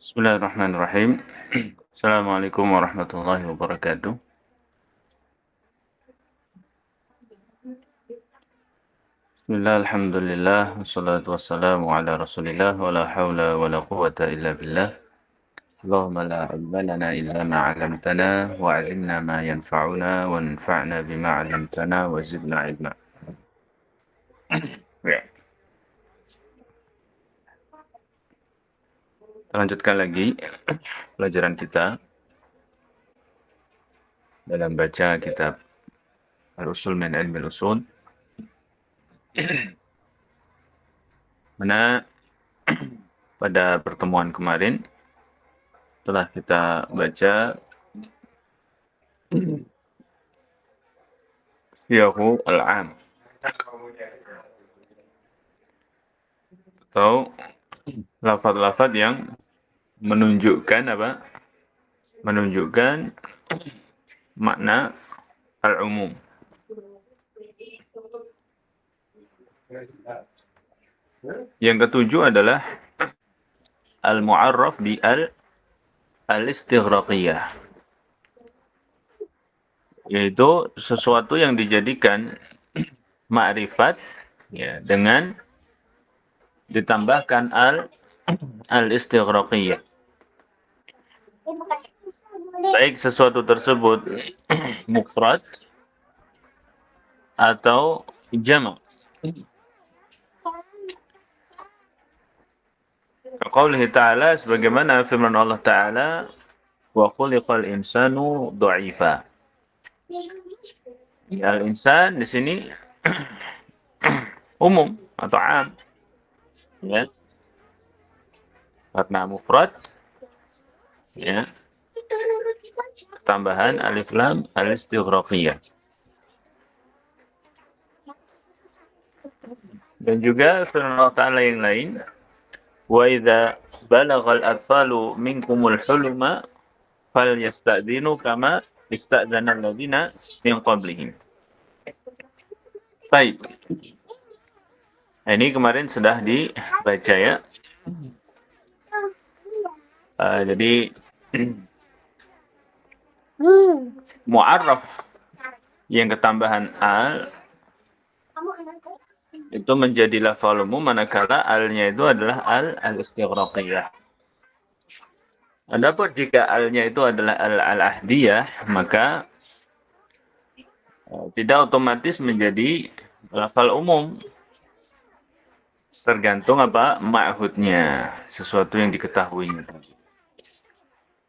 Bismillahirrahmanirrahim. Assalamualaikum warahmatullahi wabarakatuh. Bismillah, alhamdulillah, wassalatu wassalamu ala rasulillah, wa la hawla wa la quwata illa billah. Allahumma la ilma lana illa ma 'allamtana wa 'allimna ma yanfa'una wa anfa'na bima 'allamtana wa zidna ilma. Ya. Kita lanjutkan lagi pelajaran kita dalam baca kitab Al-Usul min Ilmi Al-Usul. Mana pada pertemuan kemarin telah kita baca Siyahu al-'am atau lafaz-lafaz yang menunjukkan apa? Menunjukkan makna al-umum. Yang ketujuh adalah al-mu'arraf bi al-istighraqiyah, yaitu sesuatu yang dijadikan ma'rifat ya, dengan ditambahkan al-istighraqiyah. Baik sesuatu tersebut mufrad atau jama'. Qaulihi ta'ala, sebagaimana firman Allah Ta'ala, wa khuliqal insanu dha'ifa. Al-insan di sini umum atau am, ya, karena mufrad, ya, tambahan alif lam al-istighraqiyah. Dan juga firman Allah Ta'ala yang lain, wa idza balagal atfalu minkumul huluma falyasta'dinu kama ista'dzana alladziina min qablihim. Baik. Ini kemarin sudah dibaca ya. Jadi mu'arraf yang ketambahan al itu menjadi lafal umum manakala alnya itu adalah al-istighraqiyah. Adapun jika alnya itu adalah al-ahdiyah, maka tidak otomatis menjadi lafal umum. Tergantung apa ma'hudnya, sesuatu yang diketahui.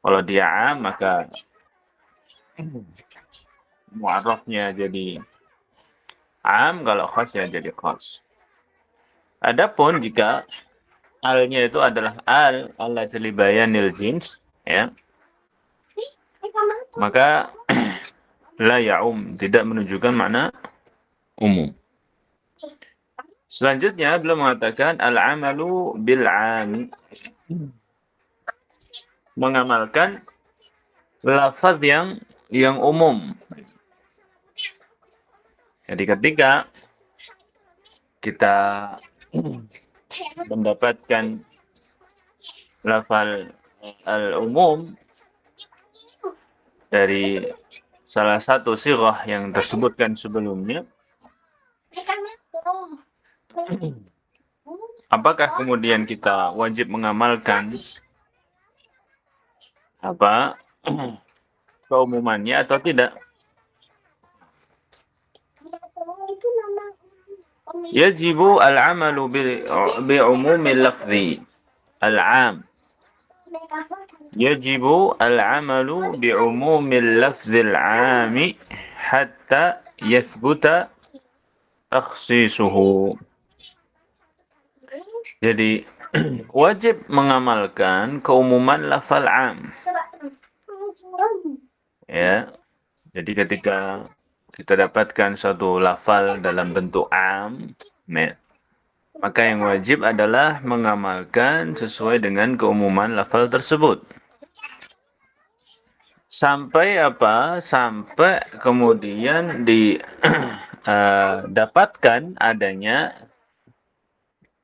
Kalau dia am, maka mu'arrafnya jadi am, kalau khas ya jadi khas. Adapun jika alnya itu adalah allati li bayanil jins, ya, maka la ya'um, tidak menunjukkan makna umum. Selanjutnya beliau mengatakan al-amalu bil 'am, mengamalkan lafaz yang umum. Jadi ketika kita mendapatkan lafal al-umum dari salah satu sighah yang tersebutkan sebelumnya, apakah kemudian kita wajib mengamalkan apa keumumannya atau tidak? Yajibu al-amalu bi'umumil lafzi al-'am. Yajibu al-amalu bi'umumil lafzil 'ami hatta yathbuta takhsisuhu. Jadi wajib mengamalkan keumuman lafal 'am. Ya. Jadi ketika kita dapatkan suatu lafal dalam bentuk 'am, ya, maka yang wajib adalah mengamalkan sesuai dengan keumuman lafal tersebut. Sampai apa? Sampai kemudian didapatkan adanya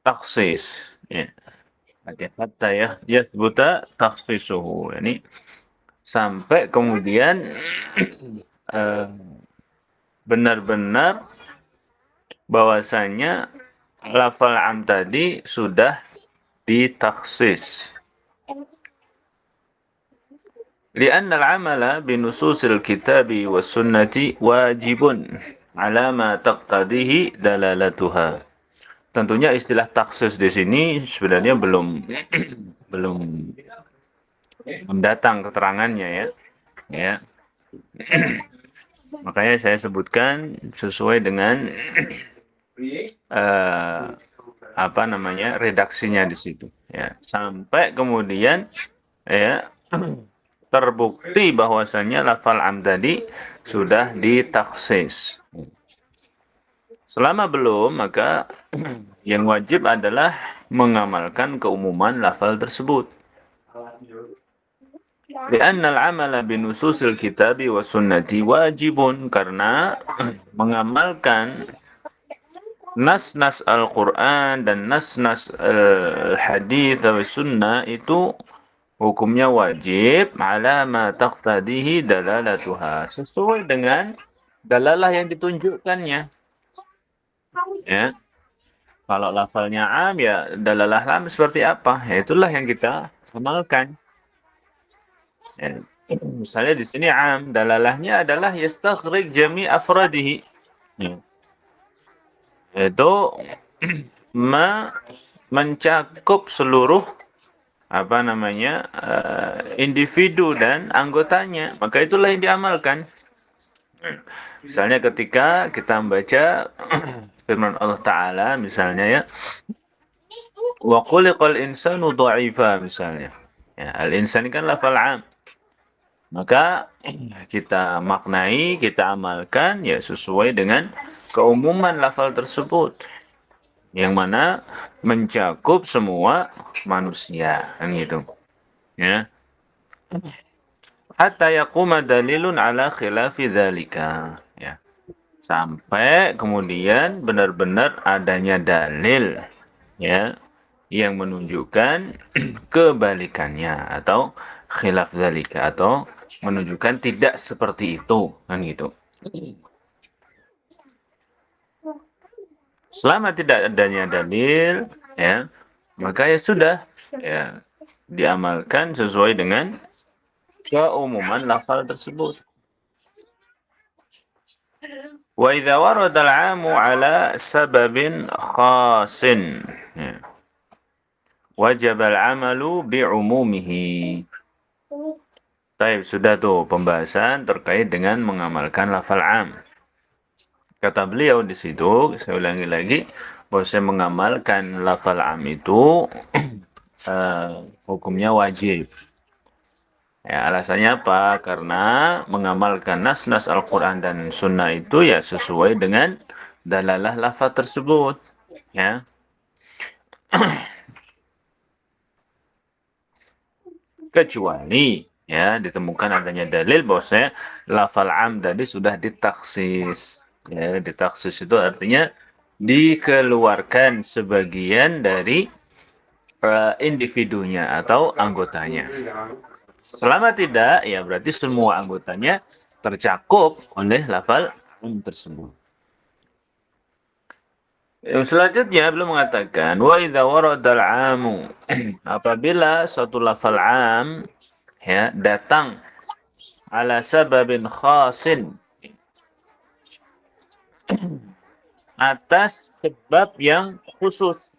taksis. Ya. hatta yathbuta takhsisuhu. Yani sampai kemudian eh, benar-benar bahwasanya lafal am tadi sudah ditaksis. لأن العمل بنصوص الكتاب والسنة واجب على ما تقتضيه دلالتها. Tentunya istilah taksis di sini sebenarnya belum mendatang keterangannya ya. Ya. Makanya saya sebutkan sesuai dengan apa namanya redaksinya di situ ya. Sampai kemudian ya terbukti bahwasannya lafal am tadi sudah ditaksis. Selama belum, maka yang wajib adalah mengamalkan keumuman lafal tersebut. لأن العمل بنصوص الكتاب والسنة واجب karena mengamalkan nas-nas Al-Quran dan nas-nas al-hadis atau sunnah itu hukumnya wajib ala ma taqtadihi dalalatuha sesuai dengan dalalah yang ditunjukkannya ya. Kalau lafalnya am ya dalalah am seperti apa ya itulah yang kita amalkan ya. Misalnya di sini am dalalahnya adalah yastaghriq jami afradihi ya. Itu mencakup seluruh apa namanya individu dan anggotanya, maka itulah yang diamalkan. Misalnya ketika kita membaca firman Allah Ta'ala misalnya ya, wa khuliqal insanu dha'ifa misalnya ya, al-insan kan lafal am, maka kita maknai, kita amalkan ya sesuai dengan keumuman lafal tersebut yang mana mencakup semua manusia kan gitu ya. Hatta yaquma dalilun ala khilafi dzalika ya. Sampai kemudian benar-benar adanya dalil ya yang menunjukkan kebalikannya atau khilaf dzalika atau menunjukkan tidak seperti itu kan gitu. Selama tidak adanya dalil, ya, maka ya sudah, ya, diamalkan sesuai dengan keumuman lafal tersebut. Wa idza warada al-'amu 'ala sababin khasin, ya, wajib al-'amalu bi'umumihi. Baik, sudah tuh pembahasan terkait dengan mengamalkan lafal 'am. Kata beliau di situ, saya ulangi lagi, bahwa saya mengamalkan lafal am itu hukumnya wajib. Ya, alasannya apa? Karena mengamalkan nas-nas Al-Quran dan Sunnah itu ya sesuai dengan dalalah lafaz tersebut. Ya. Kecuali ya ditemukan adanya dalil bahwasanya lafal am tadi sudah ditaksis. Ya, ditaksis itu artinya dikeluarkan sebagian dari individunya atau anggotanya. Selama tidak, ya berarti semua anggotanya tercakup oleh lafal am tersebut. Yang selanjutnya belum mengatakan wa idza waradal amu apabila suatu lafal am ya datang ala sababin khasin atas sebab yang khusus.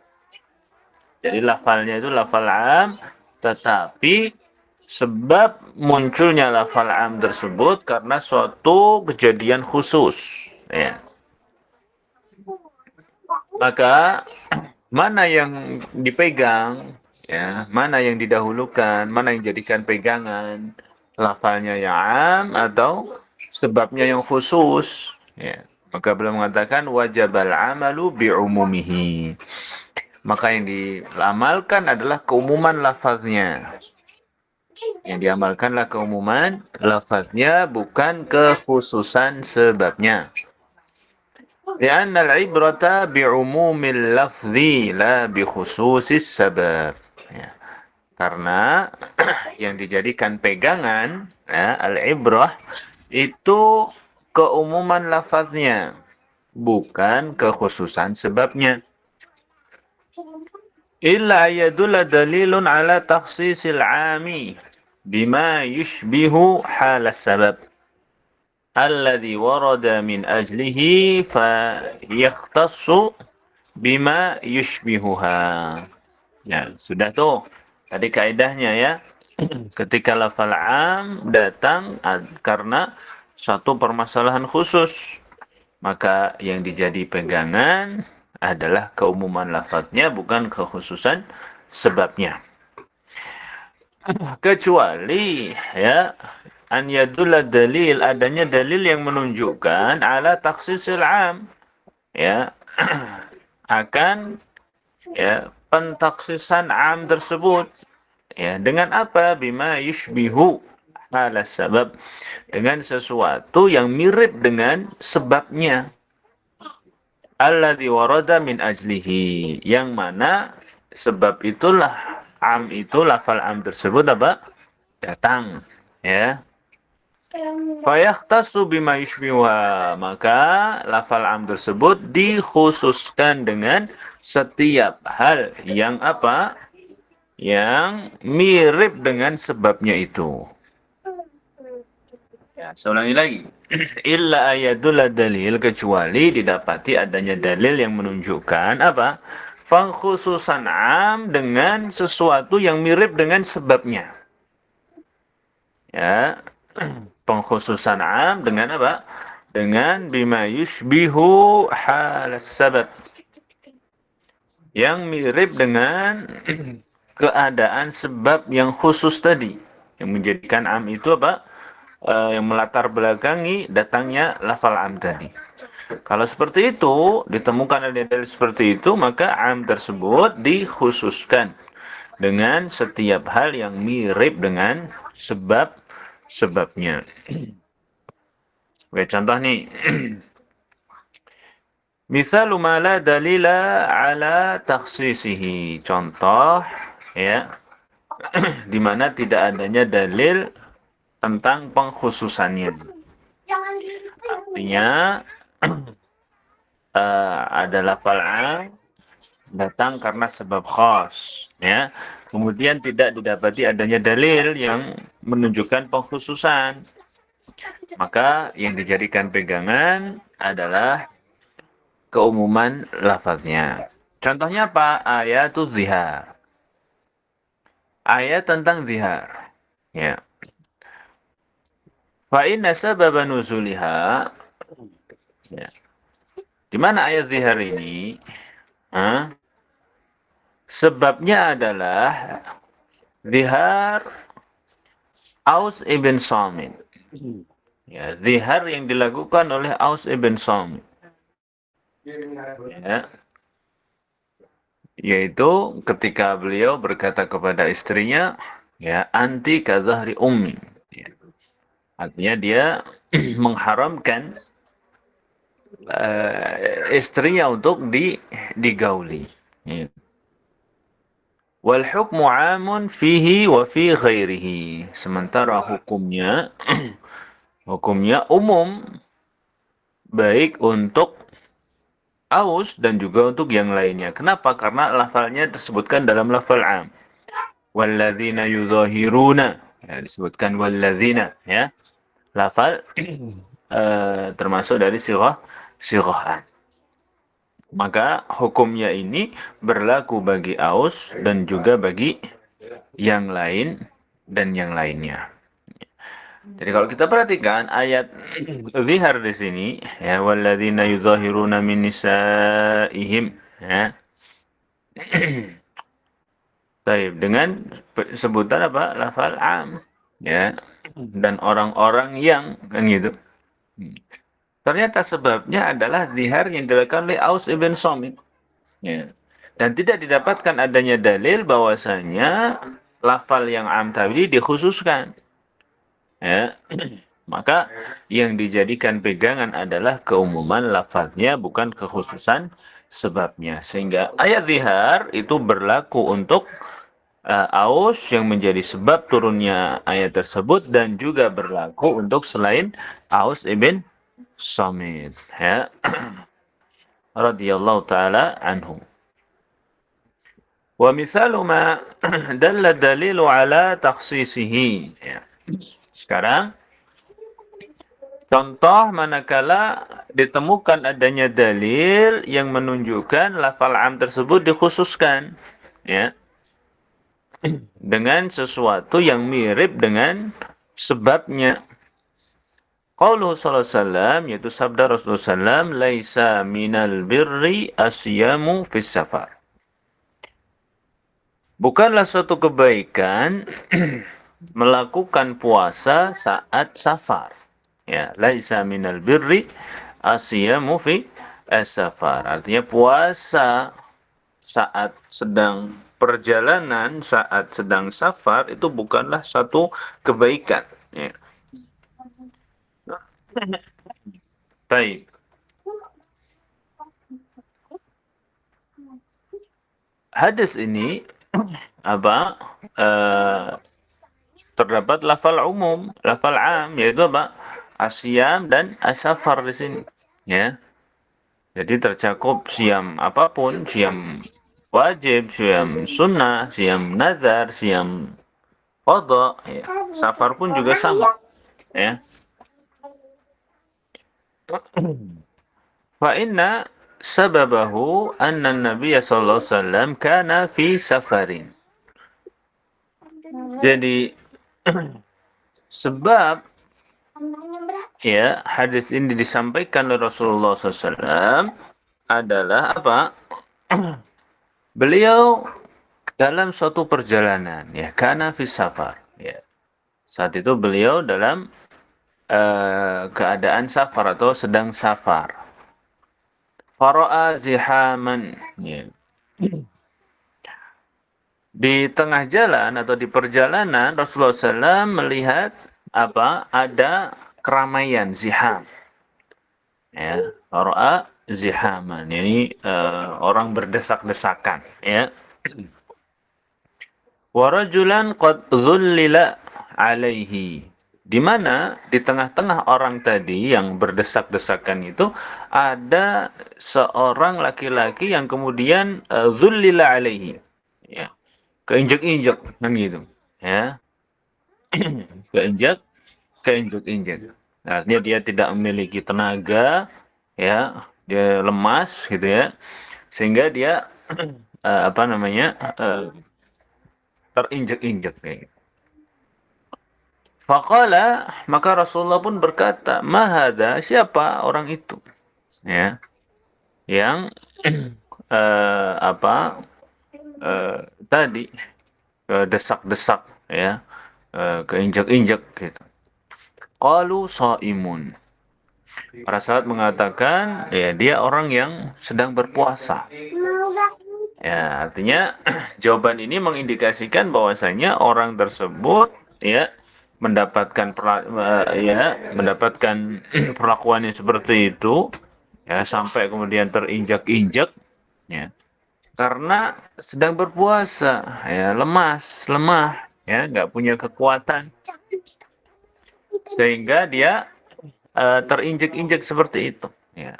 Jadi lafalnya itu lafal am tetapi sebab munculnya lafal am tersebut karena suatu kejadian khusus ya. Maka mana yang dipegang ya, mana yang didahulukan, mana yang dijadikan pegangan, lafalnya yang am atau sebabnya yang khusus ya. Maka beliau mengatakan wajibal amalu bi'umumihi. Maka yang diamalkan adalah keumuman lafaznya. Yang diamalkanlah keumuman lafaznya bukan kekhususan sebabnya. Lianna al-ibrata bi'umumil lafzi la bi khususis sabab. Ya. Karena yang dijadikan pegangan, ya, al-ibrah, itu keumuman lafaznya, bukan kekhususan sebabnya. Illa yadulla dalilun ala takhsisil 'ami bima yushbihu halas sabab alladhi warada min ajlihi fa yakhtassu bima yushbihuha. Ya, sudah tuh. Tadi kaidahnya ya. Ketika lafal am datang karena satu permasalahan khusus, maka yang dijadi pegangan adalah keumuman lafadznya, bukan kekhususan sebabnya. Kecuali ya an yadulla dalil, adanya dalil yang menunjukkan ala takhsisil am, ya, akan ya pentaksisan am tersebut, ya, dengan apa? Bima yushbihu halas sabab, dengan sesuatu yang mirip dengan sebabnya. Alladzi warada min ajlihi, yang mana sebab itulah am itu, lafal am tersebut apa? Datang, ya. Fayakhtassu bima yushbihuha, maka lafal am tersebut dikhususkan dengan setiap hal yang apa? Yang mirip dengan sebabnya itu. Ya, saya ulangi lagi. Illa ayatul dalil, kecuali didapati adanya dalil yang menunjukkan apa? Pengkhususan am dengan sesuatu yang mirip dengan sebabnya. Ya. Pengkhususan am dengan apa? Dengan bima yushbihu halas sabab. Yang mirip dengan keadaan sebab yang khusus tadi. Yang menjadikan am itu apa? Yang melatar belakangi datangnya lafal am tadi. Kalau seperti itu, ditemukan ada dalil seperti itu, maka am tersebut dikhususkan dengan setiap hal yang mirip dengan sebabnya. Oke, contoh nih. Misalu ma la dalila ala takhsisihi. Contoh, ya, di mana tidak adanya dalil tentang pengkhususannya. Artinya ada lafal am datang karena sebab khas, ya. Kemudian tidak didapati adanya dalil yang menunjukkan pengkhususan. Maka yang dijadikan pegangan adalah keumuman lafaznya. Contohnya apa? Ayatul zihar. Ayat tentang zihar. Ya. Fa inna sababa nuzuliha, ya. Di mana ayat zihar ini? Sebabnya adalah zihar Aus ibn Samit. Ya, zihar yang dilakukan oleh Aus ibn Samit. Ya. Yaitu ketika beliau berkata kepada istrinya, ya, anti kadzahri ummi. Ya. Artinya dia mengharamkan istrinya untuk digauli. Ya. Wal hukmu 'amun fihi wa fi ghairihi. Sementara hukumnya umum, baik untuk Aus dan juga untuk yang lainnya. Kenapa? Karena lafalnya disebutkan dalam lafal 'am. Walladzina yudhahiruna. Ya, disebutkan walladzina, ya. Lafal termasuk dari sirah am. Maka hukumnya ini berlaku bagi Aus dan juga bagi yang lain dan yang lainnya. Jadi kalau kita perhatikan ayat zihar di sini, ya, walladzina yudhahiruna min nisaihim, ya. Baik, dengan sebutan apa? Lafal am, ya. Dan orang-orang yang kan gitu. Ternyata sebabnya adalah zihar yang dilakukan oleh Aus ibn Samit. Ya. Dan tidak didapatkan adanya dalil bahwasanya lafal yang am tadi dikhususkan. Ya. Maka yang dijadikan pegangan adalah keumuman lafalnya, bukan kekhususan sebabnya. Sehingga ayat zihar itu berlaku untuk aus yang menjadi sebab turunnya ayat tersebut dan juga berlaku untuk selain Aus ibn Samit ya radhiyallahu taala anhu. Wa misalu ma dalla dalilu ala takhsisihi ya. Sekarang contoh manakala ditemukan adanya dalil yang menunjukkan lafal am tersebut dikhususkan ya dengan sesuatu yang mirip dengan sebabnya. Qauluhu sallallahu alaihi wasallam yaitu sabda Rasulullah sallam laisa minal birri asyamu fis safar. Bukanlah suatu kebaikan melakukan puasa saat safar. Ya, laisa minal birri asyamu fi safar. Artinya puasa saat sedang perjalanan, saat sedang safar itu bukanlah satu kebaikan. Ya. Baik. Hadis ini apa? Terdapat lafal umum, lafal am yaitu apa? Asyam dan asafar di sini, ya. Jadi tercakup siam apapun, siam wajib, siam sunnah, siam nazar, siam qadha, ya. Safar pun juga sama, ya. Fa inna sababahu anna Nabiya sallallahu alaihi wasallam kana fi safarin. Jadi sebab ya hadis ini disampaikan oleh Rasulullah SAW adalah apa? Beliau dalam suatu perjalanan ya kana fi safar ya. Saat itu beliau dalam keadaan safar atau sedang safar. Fara'a zihaman ya. Di tengah jalan atau di perjalanan Rasulullah SAW melihat apa? Ada keramaian ziham. Ya, fara'a zihaman. Ini orang berdesak-desakan ya. Wa rajulan qad dhullila alaihi. Di mana di tengah-tengah orang tadi yang berdesak-desakan itu ada seorang laki-laki yang kemudian dhullila alaihi. Ya. Keinjek-injek kan gitu. Ya. Keinjek-injek. Artinya dia tidak memiliki tenaga, ya, dia lemas gitu ya. Sehingga dia apa namanya? Terinjek-injek kayak gitu. Faqala, maka Rasulullah pun berkata, "Mahada, siapa orang itu?" Ya, yang apa? Tadi desak-desak ya, keinjek-injek gitu. Qalu shaimun. Para sahabat mengatakan, ya dia orang yang sedang berpuasa. Ya, artinya jawaban ini mengindikasikan bahwasanya orang tersebut ya mendapatkan perlakuan yang seperti itu ya sampai kemudian terinjak-injak ya karena sedang berpuasa ya lemah ya nggak punya kekuatan sehingga dia terinjak-injak seperti itu ya.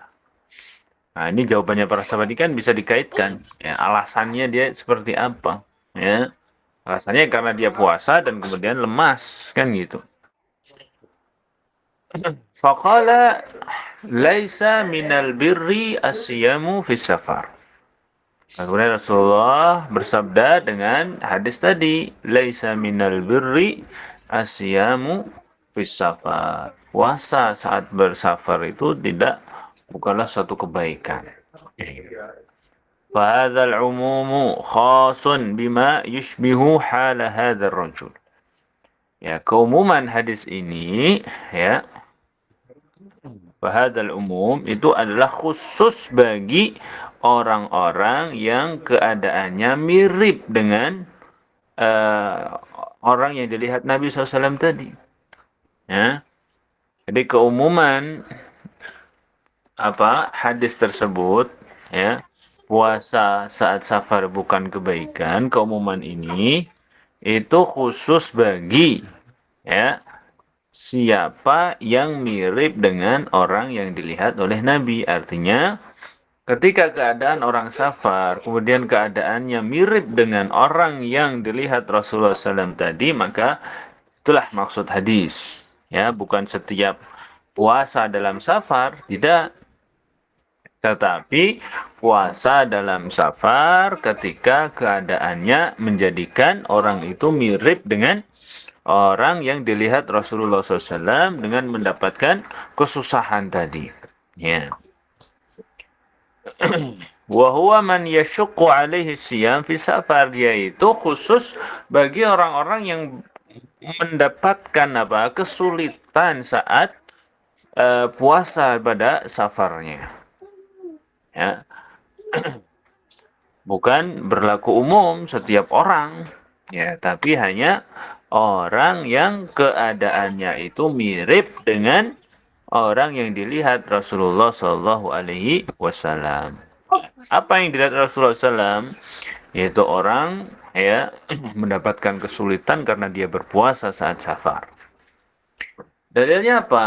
Nah, ini jawabannya para sahabat ini kan bisa dikaitkan ya alasannya dia seperti apa ya. Alasannya karena dia puasa dan kemudian lemas, kan gitu. Faqala laisa minal birri asyamu fis safar. Kemudian Rasulullah bersabda dengan hadis tadi, laisa minal birri asyamu fis safar. Puasa saat bersafar itu bukanlah suatu kebaikan. فهذا العموم خاص بما يشبه حال هذا الرجل. Ya, keumuman hadis ini ya fahadzal umum itu adalah khusus bagi orang-orang yang keadaannya mirip dengan orang yang dilihat Nabi SAW tadi. Ya. Jadi keumuman hadis tersebut ya puasa saat safar bukan kebaikan, keumuman ini itu khusus bagi ya siapa yang mirip dengan orang yang dilihat oleh Nabi. Artinya, ketika keadaan orang safar, kemudian keadaannya mirip dengan orang yang dilihat Rasulullah SAW tadi, maka itulah maksud hadis. Ya, bukan setiap puasa dalam safar, tidak. Tetapi puasa dalam safar ketika keadaannya menjadikan orang itu mirip dengan orang yang dilihat Rasulullah SAW dengan mendapatkan kesusahan tadi. Ya. Wa man yashukku alaihi siyam fi safar, yaitu khusus bagi orang-orang yang mendapatkan kesulitan saat puasa pada safarnya. Ya. Bukan berlaku umum setiap orang, ya, tapi hanya orang yang keadaannya itu mirip dengan orang yang dilihat Rasulullah Shallallahu Alaihi Wasallam. Apa yang dilihat Rasulullah SAW? Yaitu orang ya mendapatkan kesulitan karena dia berpuasa saat safar. Dalilnya apa?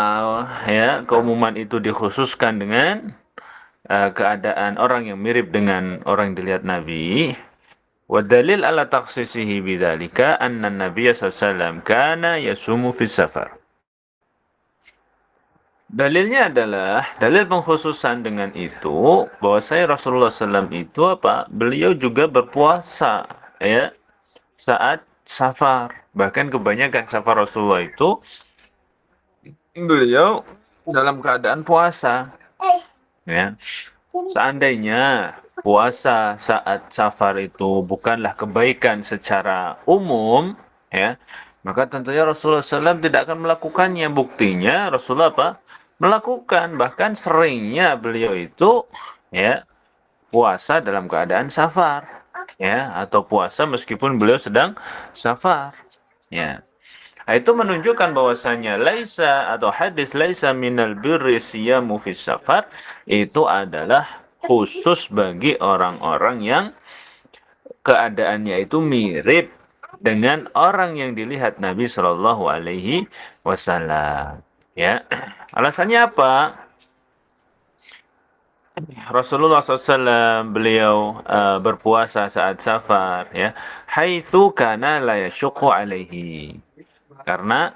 Ya, keumuman itu dikhususkan dengan keadaan orang yang mirip dengan orang yang dilihat Nabi. Wa dalil ala takhsisihi bidzalika anna Nabiy sallallahu alaihi wasallam kana yasumu fi safar. Dalilnya adalah dalil pengkhususan dengan itu bahwa Rasulullah SAW itu beliau juga berpuasa ya saat safar. Bahkan kebanyakan safar Rasulullah itu beliau dalam keadaan puasa. Ya. Seandainya puasa saat safar itu bukanlah kebaikan secara umum, ya, maka tentunya Rasulullah SAW tidak akan melakukannya. Buktinya Rasulullah melakukan, bahkan seringnya beliau itu ya puasa dalam keadaan safar, ya, atau puasa meskipun beliau sedang safar, ya. Nah, itu menunjukkan bahwasanya laisa atau hadis laisa minal birri siyamu fis safar itu adalah khusus bagi orang-orang yang keadaannya itu mirip dengan orang yang dilihat Nabi Shallallahu Alaihi Wasallam. Ya, alasannya apa? Rasulullah SAW beliau berpuasa saat safar, ya, haitsu kana la yashqu alaihi. Karena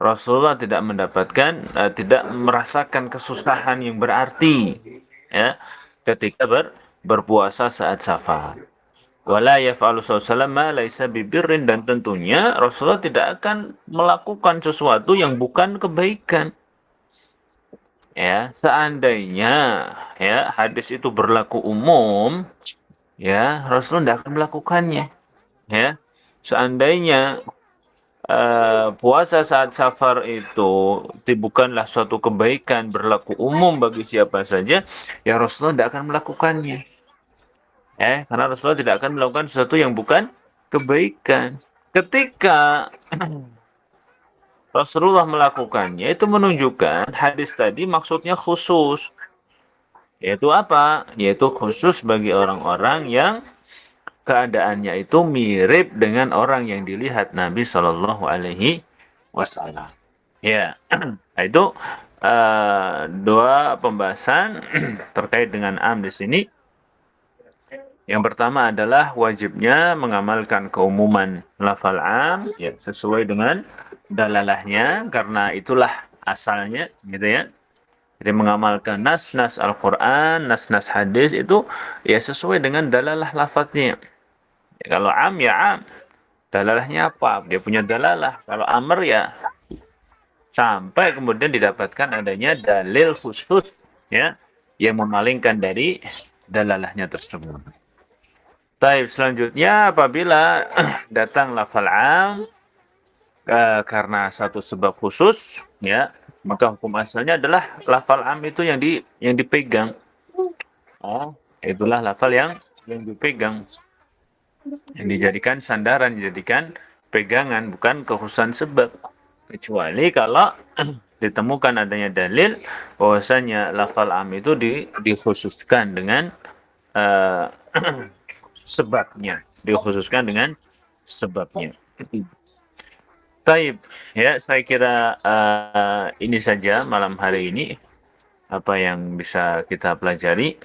Rasulullah tidak mendapatkan, tidak merasakan kesusahan yang berarti, ya, ketika berpuasa saat safar. Wala yaf'alu sallallahu ma laisa bibirrin, dan tentunya Rasulullah tidak akan melakukan sesuatu yang bukan kebaikan. Ya, seandainya ya hadis itu berlaku umum, ya Rasulullah tidak akan melakukannya. Ya, seandainya puasa saat safar itu bukanlah suatu kebaikan berlaku umum bagi siapa saja, ya Rasulullah tidak akan melakukannya. Karena Rasulullah tidak akan melakukan sesuatu yang bukan kebaikan. Ketika Rasulullah melakukannya, itu menunjukkan hadis tadi maksudnya khusus. Yaitu apa? Yaitu khusus bagi orang-orang yang keadaannya itu mirip dengan orang yang dilihat Nabi Shallallahu Alaihi Wasallam. Ya, itu dua pembahasan terkait dengan am di sini. Yang pertama adalah wajibnya mengamalkan keumuman lafal am, ya, sesuai dengan dalalahnya, karena itulah asalnya, gitu ya. Jadi mengamalkan nas-nas Al-Quran, nas-nas hadis itu ya sesuai dengan dalalah lafadznya. Ya, kalau am ya am, dalalahnya apa? Dia punya dalalah. Kalau amr ya sampai kemudian didapatkan adanya dalil khusus ya yang memalingkan dari dalalahnya tersebut. Baik, selanjutnya apabila datang lafal am karena satu sebab khusus, ya, maka hukum asalnya adalah lafal am itu yang dipegang. Itulah lafal yang dipegang, yang dijadikan sandaran, dijadikan pegangan, bukan kekhususan sebab. Kecuali kalau ditemukan adanya dalil bahwasanya lafal am itu dikhususkan dengan sebabnya, dikhususkan dengan sebabnya. Taib, ya saya kira ini saja malam hari ini apa yang bisa kita pelajari.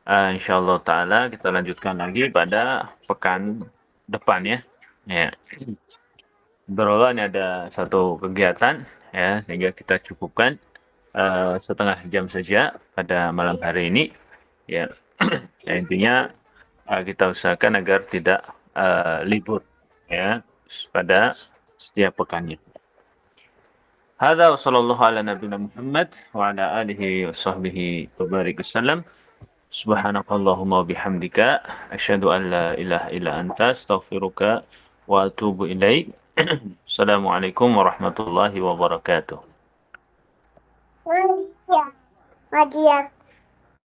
Insyaallah taala kita lanjutkan lagi pada pekan depan ya. Ya. Berulang ada satu kegiatan ya sehingga kita cukupkan setengah jam saja pada malam hari ini ya. Ya, intinya kita usahakan agar tidak libur ya pada setiap pekannya. Hadza wa sallallahu ala nabiyina Muhammad wa ala alihi wa sahbihi wa barik wasallam. Subhanakallahumma wa bihamdika asyhadu an la ilaha illa anta astaghfiruka wa atubu ilaik. Assalamualaikum warahmatullahi wabarakatuh.